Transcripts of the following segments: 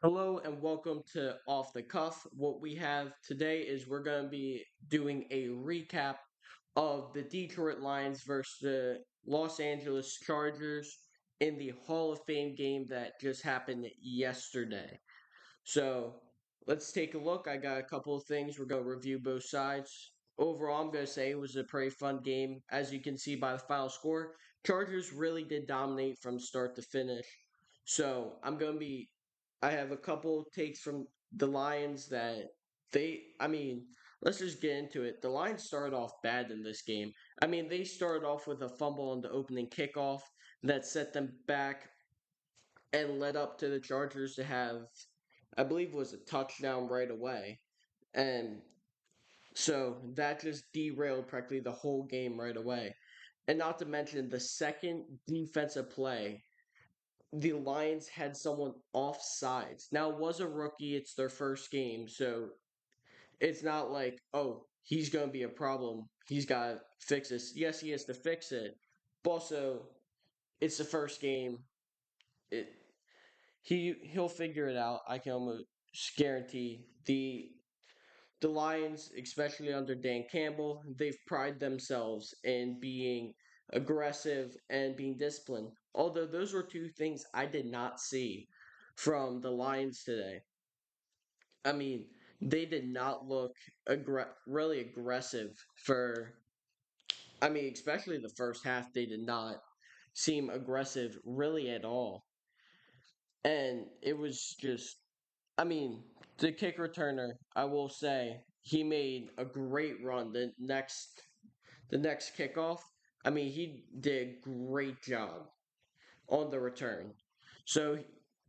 Hello and welcome to Off the Cuff. What we have today is we're going to be doing a recap of the Detroit Lions versus the Los Angeles Chargers in the Hall of Fame game that just happened yesterday. So let's take a look. I got a couple of things. We're going to review both sides. Overall, I'm going to say it was a pretty fun game. As you can see by the final score, Chargers really did dominate from start to finish. So I have a couple takes from the Lions that let's just get into it. The Lions started off bad in this game. They started off with a fumble on the opening kickoff that set them back and led up to the Chargers to have, I believe, was a touchdown right away. And so that just derailed practically the whole game right away. And not to mention the second defensive play, the Lions had someone off sides. Now, it was a rookie, it's their first game, so it's not like, oh, he's going to be a problem. He's got to fix this. Yes, he has to fix it. But also, it's the first game. It he'll figure it out. I can almost guarantee the Lions, especially under Dan Campbell, they've prided themselves in being aggressive and being disciplined. Although those were two things I did not see from the Lions today. I mean, they did not look really aggressive for. Especially the first half, they did not seem aggressive really at all. And it was just the kick returner, I will say, he made a great run the next kickoff. He did a great job on the return. So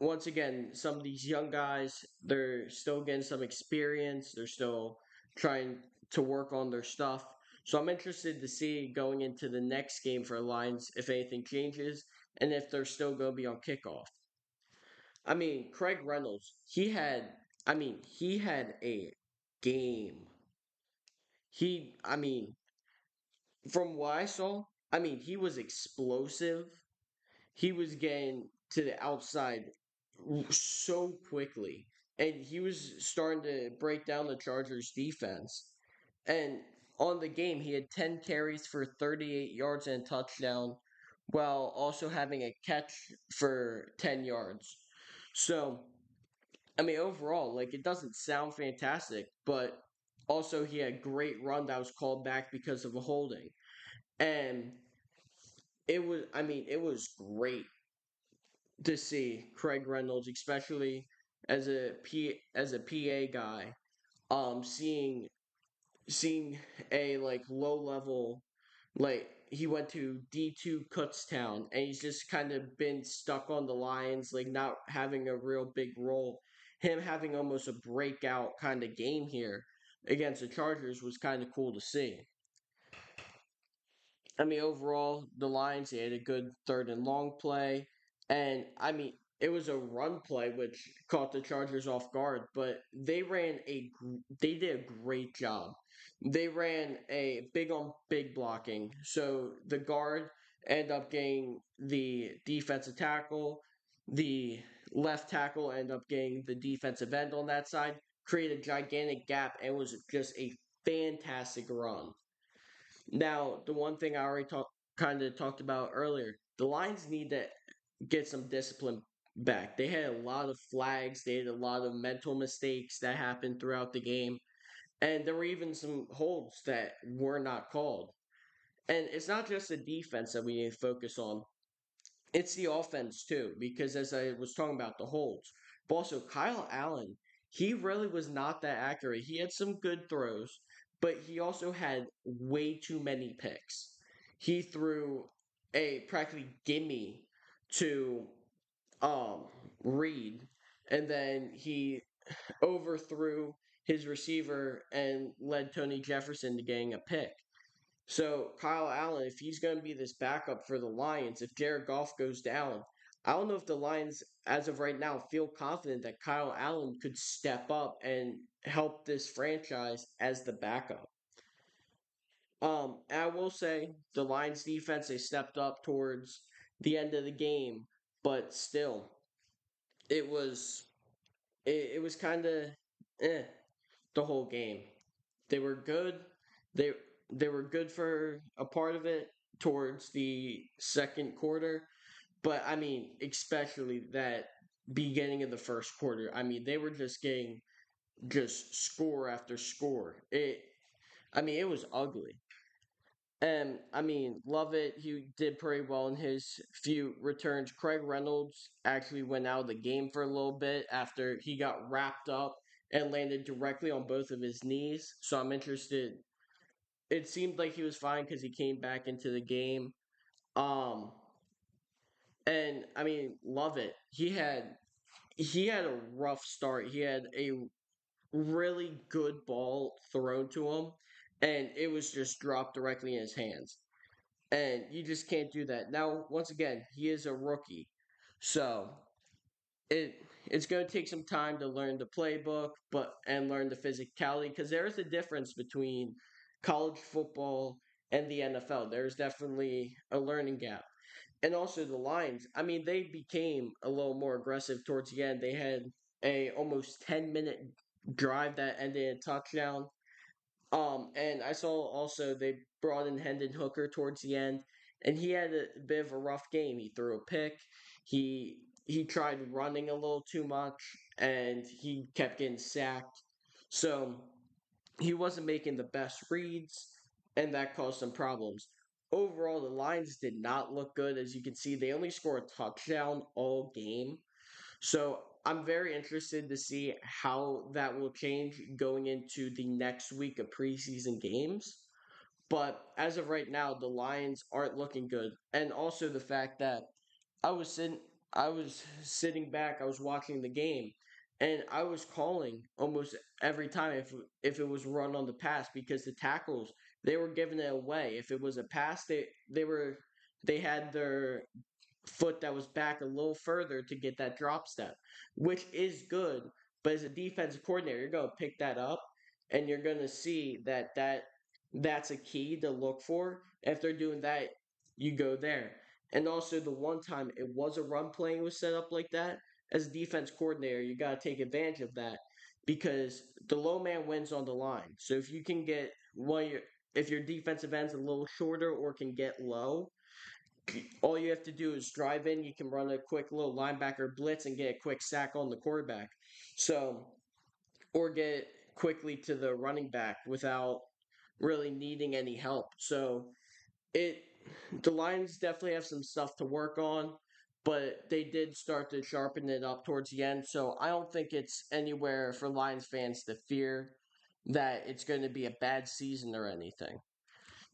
once again, some of these young guys, they're still getting some experience. They're still trying to work on their stuff. So I'm interested to see going into the next game for Lions if anything changes and if they're still going to be on kickoff. Craig Reynolds, he had a game. From what I saw, he was explosive. He was getting to the outside so quickly, and he was starting to break down the Chargers defense. And on the game, he had 10 carries for 38 yards and a touchdown, while also having a catch for 10 yards. So overall, like it doesn't sound fantastic, but also he had a great run that was called back because of a holding. And it was great to see Craig Reynolds, especially as a PA guy, seeing a like low level, like he went to D2 Kutztown and he's just kind of been stuck on the Lions, like not having a real big role. Him having almost a breakout kind of game here against the Chargers was kind of cool to see. Overall, the Lions they had a good third and long play, and it was a run play which caught the Chargers off guard, but they did a great job. They ran a big on big blocking, so the guard ended up getting the defensive tackle, the left tackle ended up getting the defensive end on that side, created a gigantic gap, and was just a fantastic run. Now, the one thing I already kind of talked about earlier, the Lions need to get some discipline back. They had a lot of flags, they had a lot of mental mistakes that happened throughout the game, and there were even some holds that were not called. And it's not just the defense that we need to focus on, it's the offense too, because as I was talking about the holds, but also Kyle Allen, he really was not that accurate. He had some good throws, but he also had way too many picks. He threw a practically gimme to um Reed, and then he overthrew his receiver and led Tony Jefferson to getting a pick. So Kyle Allen, if he's going to be this backup for the Lions, if Jared Goff goes down, I don't know if the Lions, as of right now, feel confident that Kyle Allen could step up and help this franchise as the backup. And I will say the Lions defense they stepped up towards the end of the game, but still, it was. it was kind of eh, the whole game. They were good. They they were good for a part of it towards the second quarter, but I mean, especially that beginning of the first quarter. I mean, they were just getting just score after score. I mean, it was ugly. And I mean, love it. He did pretty well in his few returns. Craig Reynolds actually went out of the game for a little bit after he got wrapped up and landed directly on both of his knees. So I'm interested. It seemed like he was fine because he came back into the game. Um, and I mean, love it. He had a rough start. He had a really good ball thrown to him, and it was just dropped directly in his hands. And you just can't do that. Now, once again, he is a rookie, so it's going to take some time to learn the playbook, but and learn the physicality because there is a difference between college football and the NFL. There's definitely a learning gap. And also the Lions, I mean, they became a little more aggressive towards the end. They had a almost 10-minute drive that ended in a touchdown. And I saw also they brought in Hendon Hooker towards the end, and he had a bit of a rough game. He threw a pick. He tried running a little too much, and he kept getting sacked. So he wasn't making the best reads, and that caused some problems. Overall, the Lions did not look good. As you can see, they only scored a touchdown all game. So I'm very interested to see how that will change going into the next week of preseason games. But as of right now, the Lions aren't looking good. And also the fact that I was sitting I was sitting back, I was watching the game, and I was calling almost every time if it was run on the pass because the tackles they were giving it away. If it was a pass, they had their foot that was back a little further to get that drop step, which is good. But as a defensive coordinator, you're going to pick that up, and you're going to see that's a key to look for. If they're doing that, you go there. And also, the one time it was a run play was set up like that, as a defense coordinator, you got to take advantage of that because the low man wins on the line. So if you can get if your defensive end's a little shorter or can get low, all you have to do is drive in. You can run a quick little linebacker blitz and get a quick sack on the quarterback. So, or get quickly to the running back without really needing any help. So, it the Lions definitely have some stuff to work on, but they did start to sharpen it up towards the end. So, I don't think it's anywhere for Lions fans to fear that it's going to be a bad season or anything.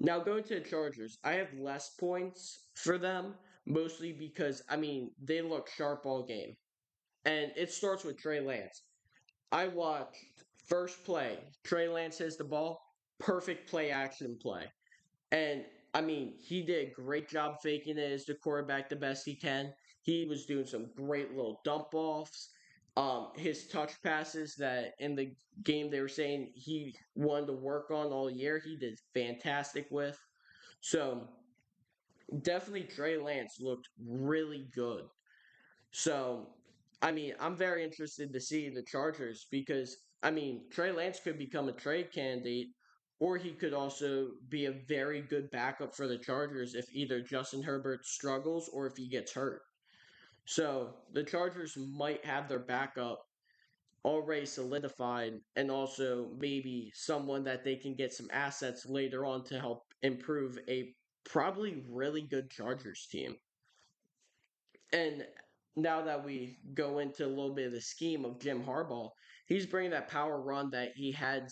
Now going to the Chargers, I have less points for them, mostly because I mean they look sharp all game, and it starts with Trey Lance. I watched first play. Trey Lance has the ball, perfect play action play, and I mean he did a great job faking it as the quarterback the best he can. He was doing some great little dump offs. His touch passes that in the game they were saying he wanted to work on all year, he did fantastic with. So definitely Trey Lance looked really good. So I mean, I'm very interested to see the Chargers because I mean Trey Lance could become a trade candidate, or he could also be a very good backup for the Chargers if either Justin Herbert struggles or if he gets hurt. So the Chargers might have their backup already solidified and also maybe someone that they can get some assets later on to help improve a probably really good Chargers team. And now that we go into a little bit of the scheme of Jim Harbaugh, he's bringing that power run that he had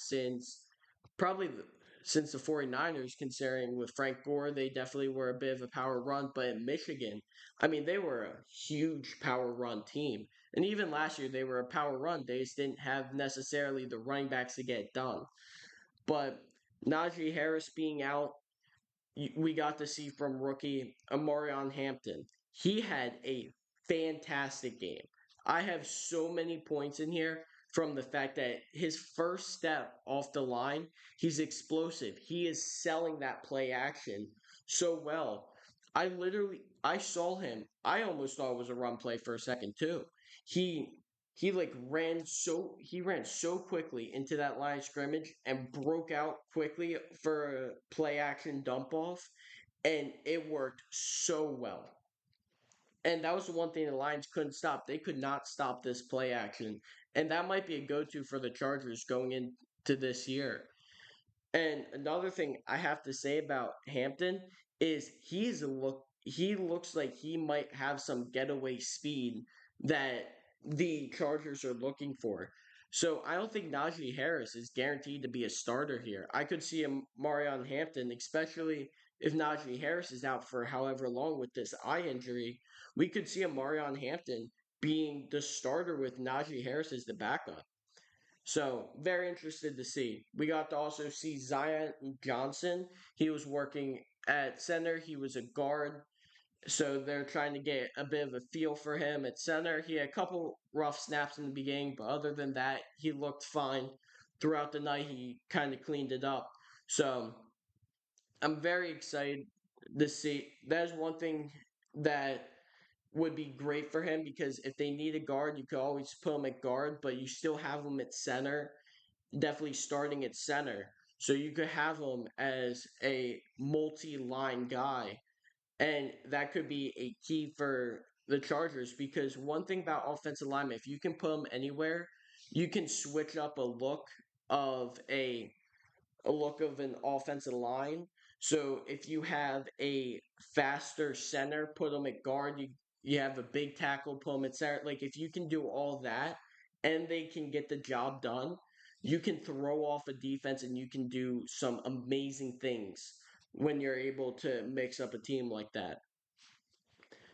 probably since the 49ers, considering with Frank Gore, they definitely were a bit of a power run. But in Michigan, I mean, they were a huge power run team. And even last year, they were a power run. They just didn't have necessarily the running backs to get it done. But Najee Harris being out, we got to see from rookie Amarion Hampton. He had a fantastic game. I have so many points in here from the fact that his first step off the line, he's explosive. He is selling that play action so well. I saw him. I almost thought it was a run play for a second too. He he ran so quickly into that line of scrimmage and broke out quickly for a play action dump off, and it worked so well. And that was the one thing the Lions couldn't stop. They could not stop this play action. And that might be a go to for the Chargers going into this year. And another thing I have to say about Hampton is he looks like he might have some getaway speed that the Chargers are looking for. So I don't think Najee Harris is guaranteed to be a starter here. I could see a Marion Hampton, especially if Najee Harris is out for however long with this eye injury. We could see a Marion Hampton being the starter with Najee Harris as the backup. So very interested to see. We got to also see Zion Johnson. He was working at center. He was a guard. So they're trying to get a bit of a feel for him at center. He had a couple rough snaps in the beginning, but other than that, he looked fine. Throughout the night, he kind of cleaned it up. So I'm very excited to see. That is one thing that would be great for him because if they need a guard, you could always put him at guard, but you still have him at center, definitely starting at center. So you could have him as a multi-line guy, and that could be a key for the Chargers because one thing about offensive linemen, if you can put them anywhere, you can switch up of a a look of an offensive line. So if you have a faster center, put them at guard. You have a big tackle, put them at center. Like if you can do all that, and they can get the job done, you can throw off a defense and you can do some amazing things when you're able to mix up a team like that.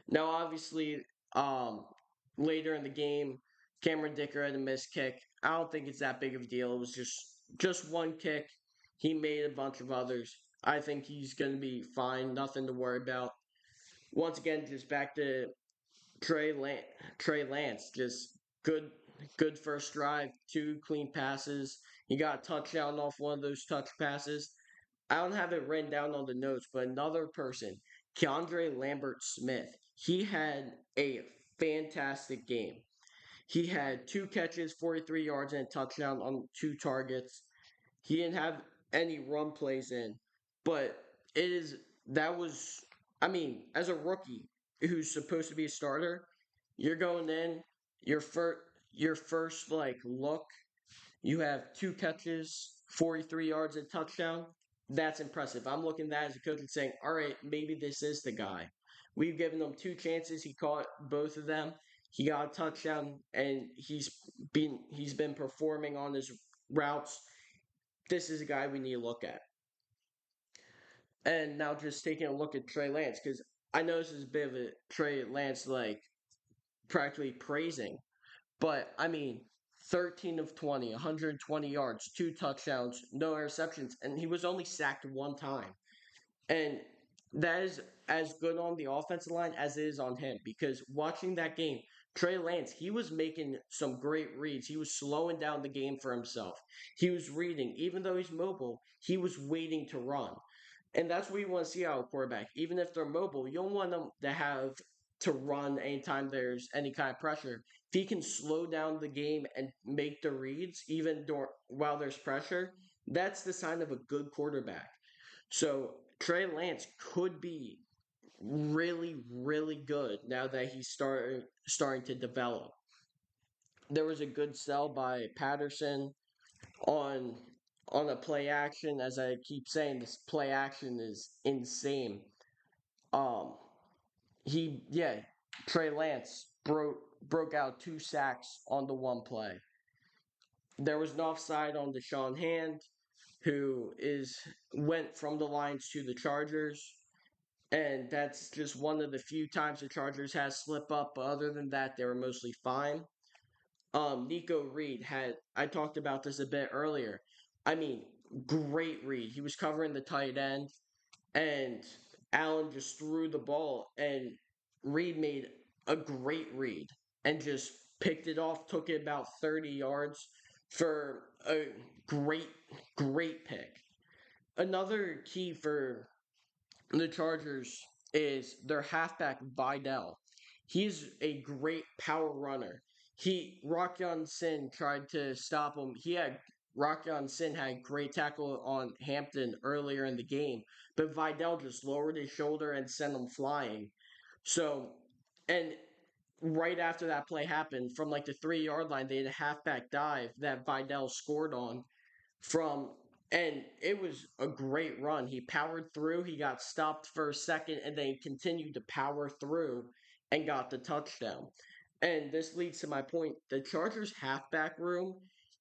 Now, obviously, um, later in the game, Cameron Dicker had a missed kick. I don't think it's that big of a deal. It was just one kick. He made a bunch of others. I think he's going to be fine. Nothing to worry about. Once again, just back to Trey Lance. Just good first drive. Two clean passes. He got a touchdown off one of those touch passes. I don't have it written down on the notes, but another person, Keandre Lambert Smith, he had a fantastic game. He had two catches, 43 yards, and a touchdown on two targets. He didn't have any run plays in, but it is that was I mean, as a rookie who's supposed to be a starter, you're going in your first like look you have two catches, 43 yards, and touchdown. That's impressive. I'm looking at that as a coach and saying, all right, maybe this is the guy. We've given him two chances. He caught both of them. He got a touchdown, and he's been performing on his routes. This is a guy we need to look at. And now just taking a look at Trey Lance, because I know this is a bit of a Trey Lance like practically praising. But I mean, 13 of 20, 120 yards, two touchdowns, no interceptions, and he was only sacked one time. And that is as good on the offensive line as it is on him because watching that game, Trey Lance, he was making some great reads. He was slowing down the game for himself. He was reading. Even though he's mobile, he was waiting to run. And that's what you want to see out of a quarterback. Even if they're mobile, you don't want them to have to run anytime there's any kind of pressure. If he can slow down the game and make the reads, while there's pressure, that's the sign of a good quarterback. So Trey Lance could be really, really good now that he's starting to develop. There was a good sell by Patterson on on a play action. As I keep saying, this play action is insane. Um, he yeah, Trey Lance broke out two sacks on the one play. There was an offside on Deshaun Hand, who is went from the Lions to the Chargers, and that's just one of the few times the Chargers had slip up. But other than that, they were mostly fine. Nico Reed had I talked about this a bit earlier. I mean, great read. He was covering the tight end, and Allen just threw the ball, and Reed made a great read and just picked it off. Took it about 30 yards for a great, great pick. Another key for the Chargers is their halfback Vidal. He's a great power runner. Rock Sin tried to stop him. Rock Sin had a great tackle on Hampton earlier in the game, but Vidal just lowered his shoulder and sent him flying. So, and right after that play happened, from like the 3 yard line, they had a halfback dive that Vidal scored on from, and it was a great run. He powered through, he got stopped for a second, and then he continued to power through and got the touchdown. And this leads to my point. The Chargers halfback room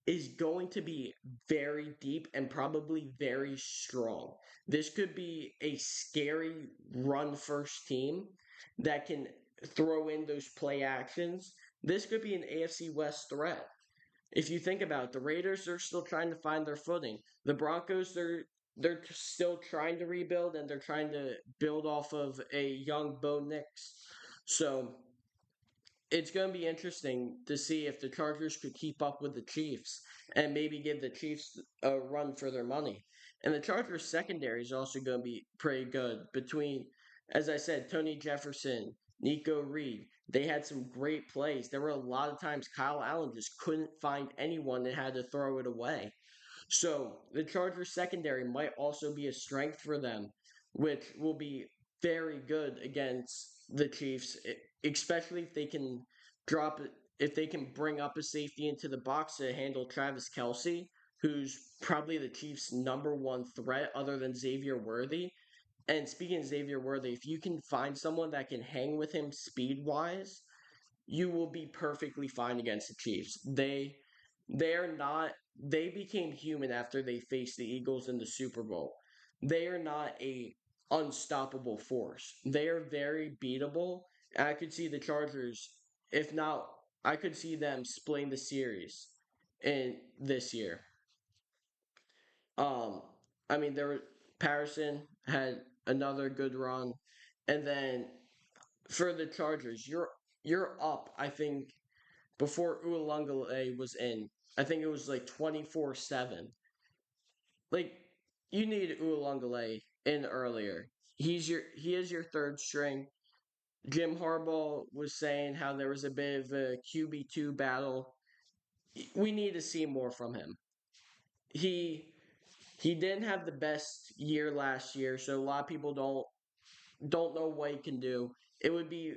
is going to be very deep and probably very strong. This could be a scary run first team that can throw in those play actions. This could be an AFC West threat. If you think about it, the Raiders are still trying to find their footing. The Broncos, they're still trying to rebuild and they're trying to build off of a young Bo Nix. So it's going to be interesting to see if the Chargers could keep up with the Chiefs and maybe give the Chiefs a run for their money. And the Chargers secondary is also going to be pretty good between, as I said, Tony Jefferson, Nico Reed. They had some great plays. There were a lot of times Kyle Allen just couldn't find anyone and had to throw it away. So the Chargers secondary might also be a strength for them, which will be very good against the Chiefs, especially if they can drop it, if they can bring up a safety into the box to handle Travis Kelce, who's probably the Chiefs' number one threat other than Xavier Worthy. And speaking of Xavier Worthy, if you can find someone that can hang with him speed wise, you will be perfectly fine against the Chiefs. They're not they became human after they faced the Eagles in the Super Bowl. They are not a unstoppable force. They are very beatable. And I could see the Chargers, if not, I could see them splitting the series in this year. Um, I mean, Patterson had another good run, and then for the Chargers, you're up. I think before Ualungale was in. I think it was like 24-7. Like you need Ualungale in earlier. He is your third string. Jim Harbaugh was saying how there was a bit of a QB2 battle. We need to see more from him. He he didn't have the best year last year, so a lot of people don't know what he can do. It would be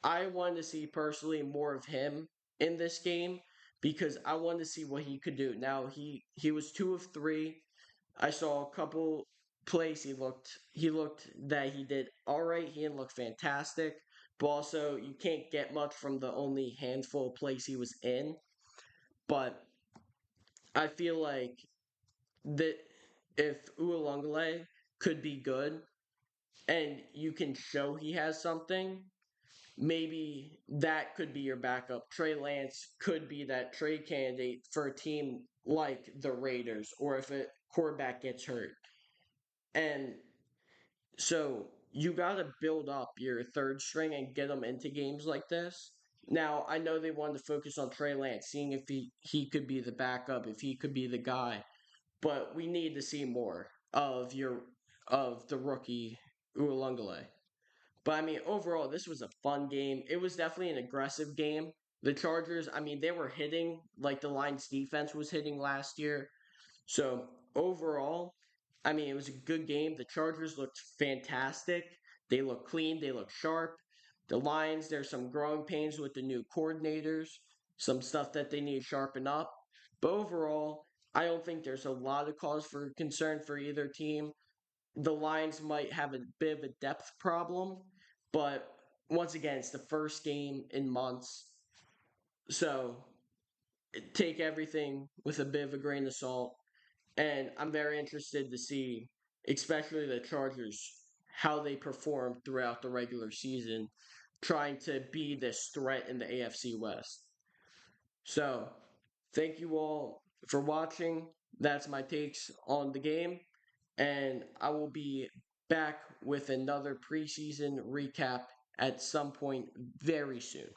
I wanted to see personally more of him in this game because I wanted to see what he could do. Now he was 2 of 3. I saw a couple plays he looked that he did all right. He didn't look fantastic, but also you can't get much from the only handful of plays he was in. But I feel like that if Ualungale could be good and you can show he has something, maybe that could be your backup. Trey Lance could be that trade candidate for a team like the Raiders, or if a quarterback gets hurt. And so you got to build up your third string and get them into games like this. Now, I know they wanted to focus on Trey Lance, seeing if he could be the backup, if he could be the guy. But we need to see more of the rookie Ualungale. But I mean, overall, this was a fun game. It was definitely an aggressive game. The Chargers, I mean, they were hitting like the Lions defense was hitting last year. So overall, I mean, it was a good game. The Chargers looked fantastic. They look clean. They look sharp. The Lions, there's some growing pains with the new coordinators, some stuff that they need to sharpen up. But overall, I don't think there's a lot of cause for concern for either team. The Lions might have a bit of a depth problem, but once again, it's the first game in months. So take everything with a bit of a grain of salt. And I'm very interested to see, especially the Chargers, how they perform throughout the regular season, trying to be this threat in the AFC West. So, thank you all for watching. That's my takes on the game. And I will be back with another preseason recap at some point very soon.